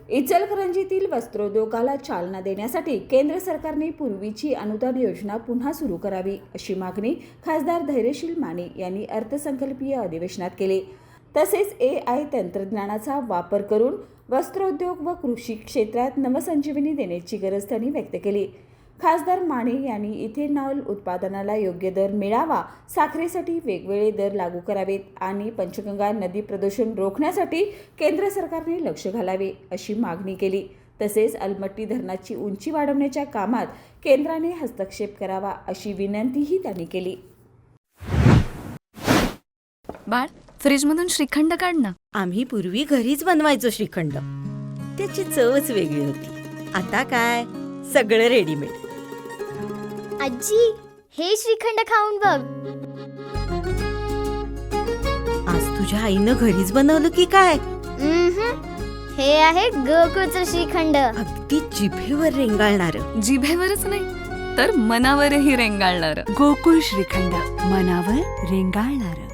इचलकरंजीतील वस्त्रोद्योगाला चालना देण्यासाठी केंद्र सरकारने पूर्वीची अनुदान योजना पुन्हा सुरू करावी अशी मागणी खासदार धैर्यशील माने यांनी अर्थसंकल्पीय अधिवेशनात केली. तसेच AI तंत्रज्ञानाचा वापर करून वस्त्रोद्योग व कृषी क्षेत्रात नवसंजीवनी देण्याची गरज त्यांनी व्यक्त केली. खासदार माने यांनी इथेनॉल उत्पादनाला योग्य दर मिळावा, साखरेसाठी वेगवेगळे दर लागू करावेत आणि पंचगंगा नदी प्रदूषण रोखण्यासाठी केंद्र सरकारने लक्ष घालावे अशी मागणी केली. तसेच अलमट्टी धरणाची उंची वाढवण्याच्या कामात केंद्राने हस्तक्षेप करावा अशी विनंतीही त्यांनी केली. बाळ, फ्रीजमधून श्रीखंड काढ ना. आम्ही पूर्वी घरीच बनवायचो श्रीखंड. त्याची चवच वेगळी होती. आता काय सगळं रेडीमेड. आजी, हे श्रीखंड खाऊन बघ. आज तुझ्या आईनं घरीच बनवलं की काय? हे आहे गोकुळचं श्रीखंड. अगदी जिभेवर रेंगाळणार. जिभेवरच नाही तर मनावरही रेंगाळणार. गोकुळ श्रीखंड, मनावर रेंगाळणार.